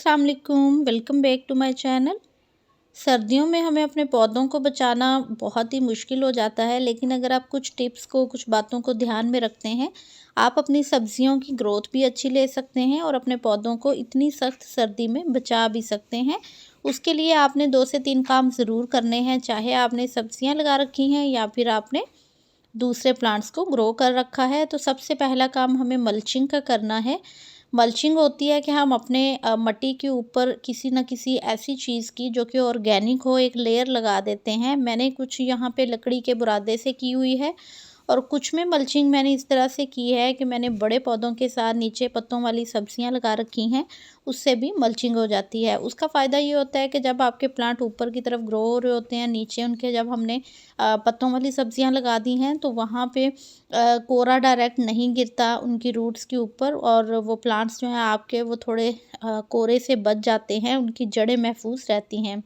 अस्सलाम वालेकुम, welcome back to my channel. सर्दियों में हमें अपने पौधों को बचाना बहुत ही मुश्किल हो जाता है, लेकिन अगर आप कुछ टिप्स को, कुछ बातों को ध्यान में रखते हैं, आप अपनी सब्जियों की ग्रोथ भी अच्छी ले सकते हैं और अपने पौधों को इतनी सख्त सर्दी में बचा भी सकते हैं। उसके लिए आपने 2 से 3 काम ज़रूर करने हैं, चाहे आपने सब्जियां लगा रखी हैं या फिर आपने दूसरे प्लांट्स को ग्रो कर रखा है। तो सबसे पहला काम हमें मल्चिंग का करना है। मल्चिंग होती है कि हम अपने मिट्टी के ऊपर किसी न किसी ऐसी चीज़ की जो कि ऑर्गेनिक हो, एक लेयर लगा देते हैं। मैंने कुछ यहाँ पे लकड़ी के बुरादे से की हुई है और कुछ में मल्चिंग मैंने इस तरह से की है कि मैंने बड़े पौधों के साथ नीचे पत्तों वाली सब्जियां लगा रखी हैं, उससे भी मल्चिंग हो जाती है। उसका फ़ायदा ये होता है कि जब आपके प्लांट ऊपर की तरफ ग्रो हो रहे होते हैं, नीचे उनके जब हमने पत्तों वाली सब्जियां लगा दी हैं, तो वहाँ पे कोरा डायरेक्ट नहीं गिरता उनकी रूट्स के ऊपर और वो प्लांट्स जो हैं आपके वो थोड़े कोरे से बच जाते हैं, उनकी जड़ें महफूज रहती हैं।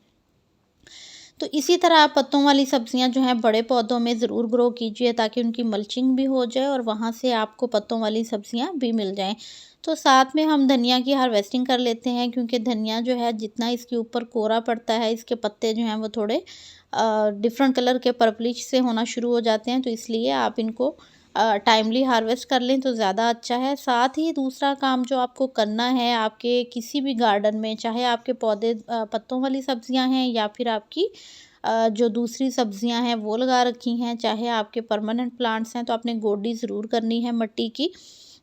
तो इसी तरह आप पत्तों वाली सब्जियां जो हैं बड़े पौधों में ज़रूर ग्रो कीजिए ताकि उनकी मल्चिंग भी हो जाए और वहाँ से आपको पत्तों वाली सब्जियां भी मिल जाएं। तो साथ में हम धनिया की हार्वेस्टिंग कर लेते हैं, क्योंकि धनिया जो है जितना इसके ऊपर कोरा पड़ता है, इसके पत्ते जो हैं वो थोड़े डिफरेंट कलर के पर्पलिश से होना शुरू हो जाते हैं, तो इसलिए आप इनको टाइमली हार्वेस्ट कर लें तो ज़्यादा अच्छा है। साथ ही दूसरा काम जो आपको करना है आपके किसी भी गार्डन में, चाहे आपके पौधे पत्तों वाली सब्जियां हैं या फिर आपकी जो दूसरी सब्जियां हैं वो लगा रखी हैं, चाहे आपके परमानेंट प्लांट्स हैं, तो आपने गोडी ज़रूर करनी है मिट्टी की।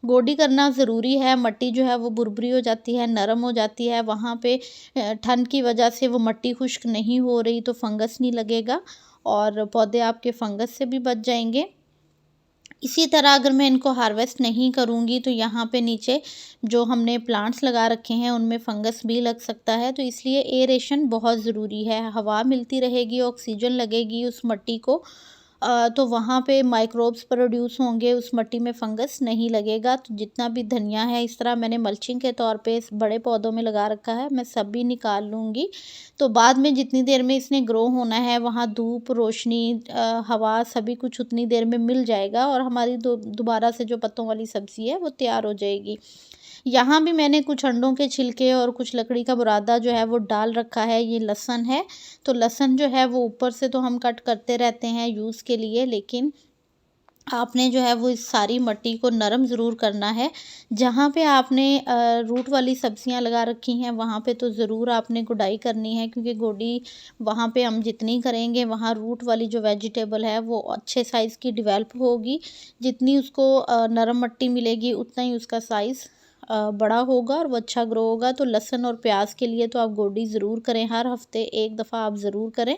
गोडी करना ज़रूरी है। मिट्टी जो है वो भुरभुरी हो जाती है, नरम हो जाती है। वहाँ पे ठंड की वजह से वो मिट्टी खुश्क नहीं हो रही तो फंगस नहीं लगेगा और पौधे आपके फंगस से भी बच जाएंगे। इसी तरह अगर मैं इनको हार्वेस्ट नहीं करूँगी तो यहाँ पे नीचे जो हमने प्लांट्स लगा रखे हैं उनमें फंगस भी लग सकता है, तो इसलिए एरेशन बहुत ज़रूरी है। हवा मिलती रहेगी, ऑक्सीजन लगेगी उस मिट्टी को, तो वहाँ पे माइक्रोब्स प्रोड्यूस होंगे, उस मिट्टी में फंगस नहीं लगेगा। तो जितना भी धनिया है इस तरह मैंने मल्चिंग के तौर पे इस बड़े पौधों में लगा रखा है, मैं सब भी निकाल लूँगी। तो बाद में जितनी देर में इसने ग्रो होना है वहाँ धूप, रोशनी, हवा सभी कुछ उतनी देर में मिल जाएगा और हमारी दोबारा से जो पत्तों वाली सब्ज़ी है वो तैयार हो जाएगी। यहाँ भी मैंने कुछ अंडों के छिलके और कुछ लकड़ी का बुरादा जो है वो डाल रखा है। ये लहसुन है, तो लहसुन जो है वो ऊपर से तो हम कट करते रहते हैं यूज़ के लिए, लेकिन आपने जो है वो इस सारी मिट्टी को नरम ज़रूर करना है। जहाँ पे आपने रूट वाली सब्जियां लगा रखी हैं वहाँ पे तो ज़रूर आपने गुडाई करनी है, क्योंकि गोडी वहाँ पे हम जितनी करेंगे वहाँ रूट वाली जो वेजिटेबल है वो अच्छे साइज़ की डेवलप होगी। जितनी उसको नरम मिट्टी मिलेगी उतना ही उसका साइज़ बड़ा होगा और वो अच्छा ग्रो होगा। तो लहसुन और प्याज के लिए तो आप गोडी ज़रूर करें, हर हफ्ते एक दफ़ा आप ज़रूर करें।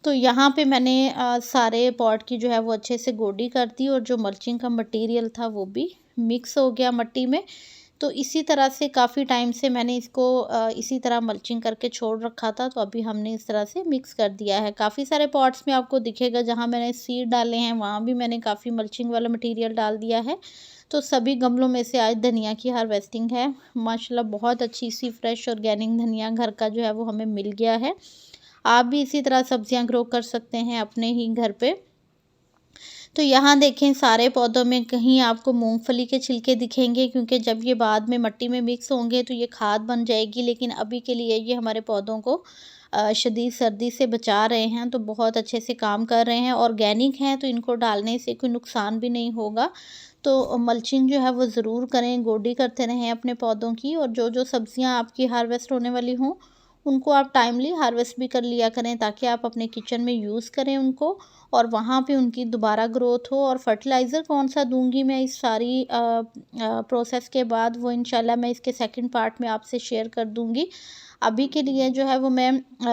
तो यहाँ पे मैंने सारे पॉट की जो है वो अच्छे से गोडी कर दी और जो मल्चिंग का मटेरियल था वो भी मिक्स हो गया मिट्टी में। तो इसी तरह से काफ़ी टाइम से मैंने इसको इसी तरह मल्चिंग करके छोड़ रखा था, तो अभी हमने इस तरह से मिक्स कर दिया है। काफ़ी सारे पॉट्स में आपको दिखेगा जहाँ मैंने सीड डाले हैं वहाँ भी मैंने काफ़ी मल्चिंग वाला मटेरियल डाल दिया है। तो सभी गमलों में से आज धनिया की हार्वेस्टिंग है। माशाल्लाह बहुत अच्छी सी फ्रेश ऑर्गेनिक धनिया घर का जो है वो हमें मिल गया है। आप भी इसी तरह सब्जियां ग्रो कर सकते हैं अपने ही घर पे। तो यहाँ देखें सारे पौधों में कहीं आपको मूंगफली के छिलके दिखेंगे, क्योंकि जब ये बाद में मिट्टी में मिक्स होंगे तो ये खाद बन जाएगी, लेकिन अभी के लिए ये हमारे पौधों को शदीद सर्दी से बचा रहे हैं, तो बहुत अच्छे से काम कर रहे हैं। ऑर्गेनिक हैं तो इनको डालने से कोई नुकसान भी नहीं होगा। तो मल्चिंग जो है वो ज़रूर करें, गोडी करते रहें अपने पौधों की, और जो जो सब्जियां आपकी हार्वेस्ट होने वाली हों उनको आप टाइमली हार्वेस्ट भी कर लिया करें ताकि आप अपने किचन में यूज़ करें उनको और वहाँ पे उनकी दोबारा ग्रोथ हो। और फर्टिलाइज़र कौन सा दूंगी मैं इस सारी प्रोसेस के बाद, वो इंशाल्लाह मैं इसके सेकंड पार्ट में आपसे शेयर कर दूंगी। अभी के लिए जो है वो मैं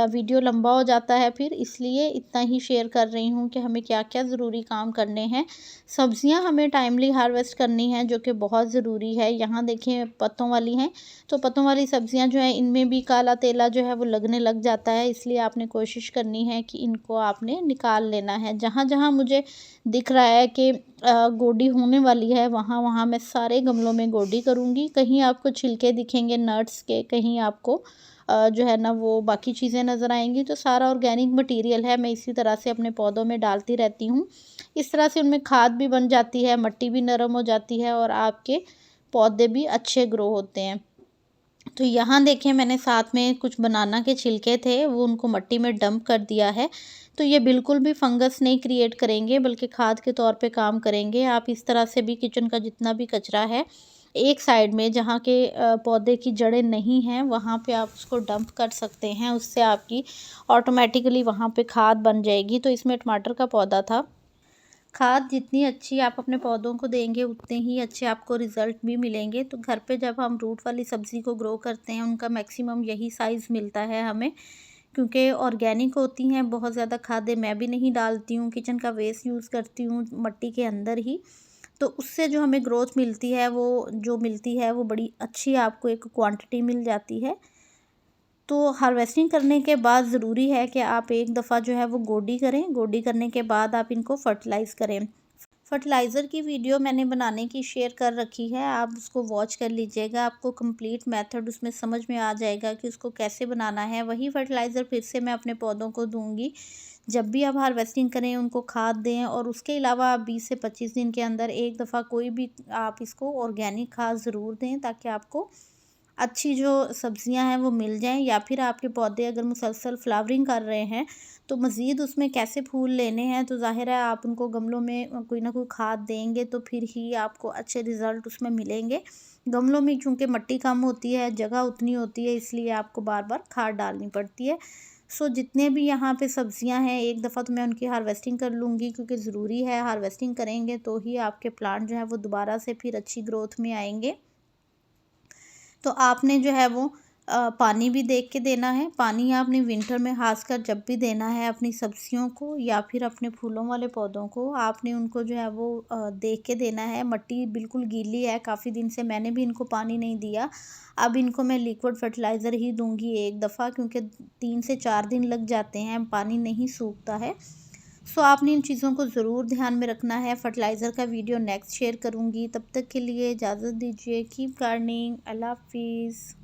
वीडियो लंबा हो जाता है फिर, इसलिए इतना ही शेयर कर रही हूँ कि हमें क्या क्या ज़रूरी काम करने हैं। सब्जियां हमें टाइमली हार्वेस्ट करनी है जो कि बहुत ज़रूरी है। यहाँ देखें पत्तों वाली हैं, तो पत्तों वाली सब्जियां जो हैं इनमें भी काला तेला जो है वो लगने लग जाता है, इसलिए आपने कोशिश करनी है कि इनको आपने निकाल लेना है। जहाँ जहाँ मुझे दिख रहा है कि गोडी होने वाली है वहाँ वहाँ मैं सारे गमलों में गोडी करूँगी। कहीं आपको छिलके दिखेंगे नट्स के, कहीं आपको जो है ना वो बाकी चीज़ें नज़र आएंगी। तो सारा ऑर्गेनिक मटेरियल है, मैं इसी तरह से अपने पौधों में डालती रहती हूँ। इस तरह से उनमें खाद भी बन जाती है, मिट्टी भी नरम हो जाती है और आपके पौधे भी अच्छे ग्रो होते हैं। तो यहाँ देखिए मैंने साथ में कुछ बनाना के छिलके थे वो उनको मिट्टी में डंप कर दिया है। तो ये बिल्कुल भी फंगस नहीं क्रिएट करेंगे बल्कि खाद के तौर पे काम करेंगे। आप इस तरह से भी किचन का जितना भी कचरा है एक साइड में जहाँ के पौधे की जड़ें नहीं हैं वहाँ पे आप उसको डंप कर सकते हैं। उससे आपकी ऑटोमेटिकली वहाँ पे खाद बन जाएगी। तो इसमें टमाटर का पौधा था। खाद जितनी अच्छी आप अपने पौधों को देंगे उतने ही अच्छे आपको रिज़ल्ट भी मिलेंगे। तो घर पे जब हम रूट वाली सब्ज़ी को ग्रो करते हैं उनका मैक्सिमम यही साइज़ मिलता है हमें, क्योंकि ऑर्गेनिक होती हैं। बहुत ज़्यादा खादें मैं भी नहीं डालती हूँ, किचन का वेस्ट यूज़ करती हूँ मिट्टी के अंदर ही। तो उससे जो हमें ग्रोथ मिलती है वो बड़ी अच्छी आपको एक क्वांटिटी मिल जाती है। तो हार्वेस्टिंग करने के बाद ज़रूरी है कि आप एक दफ़ा जो है वो गोडी करें। गोडी करने के बाद आप इनको फर्टिलाइज़ करें। फर्टिलाइज़र की वीडियो मैंने बनाने की शेयर कर रखी है, आप उसको वॉच कर लीजिएगा। आपको कंप्लीट मेथड उसमें समझ में आ जाएगा कि उसको कैसे बनाना है। वही फर्टिलाइज़र फिर से मैं अपने पौधों को दूँगी। जब भी आप हार्वेस्टिंग करें उनको खाद दें और उसके अलावा आप 20 से 25 दिन के अंदर एक दफ़ा कोई भी आप इसको ऑर्गेनिक खाद ज़रूर दें, ताकि आपको अच्छी जो सब्जियां हैं वो मिल जाएं। या फिर आपके पौधे अगर मुसलसल फ्लावरिंग कर रहे हैं तो मज़ीद उसमें कैसे फूल लेने हैं, तो ज़ाहिर है आप उनको गमलों में कोई ना कोई खाद देंगे तो फिर ही आपको अच्छे रिज़ल्ट उसमें मिलेंगे। गमलों में चूँकि मिट्टी कम होती है, जगह उतनी होती है, इसलिए आपको बार बार खाद डालनी पड़ती है। सो जितने भी यहाँ पे सब्जियां हैं एक दफ़ा तो मैं उनकी हार्वेस्टिंग कर लूँगी, क्योंकि ज़रूरी है हार्वेस्टिंग करेंगे तो ही आपके प्लांट जो है वो दोबारा से फिर अच्छी ग्रोथ में आएंगे। तो आपने जो है वो पानी भी देख के देना है। पानी आपने विंटर में ख़ासकर जब भी देना है अपनी सब्जियों को या फिर अपने फूलों वाले पौधों को, आपने उनको जो है वो देख के देना है। मिट्टी बिल्कुल गीली है, काफ़ी दिन से मैंने भी इनको पानी नहीं दिया। अब इनको मैं लिक्विड फर्टिलाइज़र ही दूँगी एक दफ़ा, क्योंकि 3 से 4 दिन लग जाते हैं, पानी नहीं सूखता है। सो आपने इन चीज़ों को ज़रूर ध्यान में रखना है। फर्टिलाइज़र का वीडियो नेक्स्ट शेयर करूँगी। तब तक के लिए इजाज़त दीजिए। Keep gardening. अल्लाह हाफ़िज़।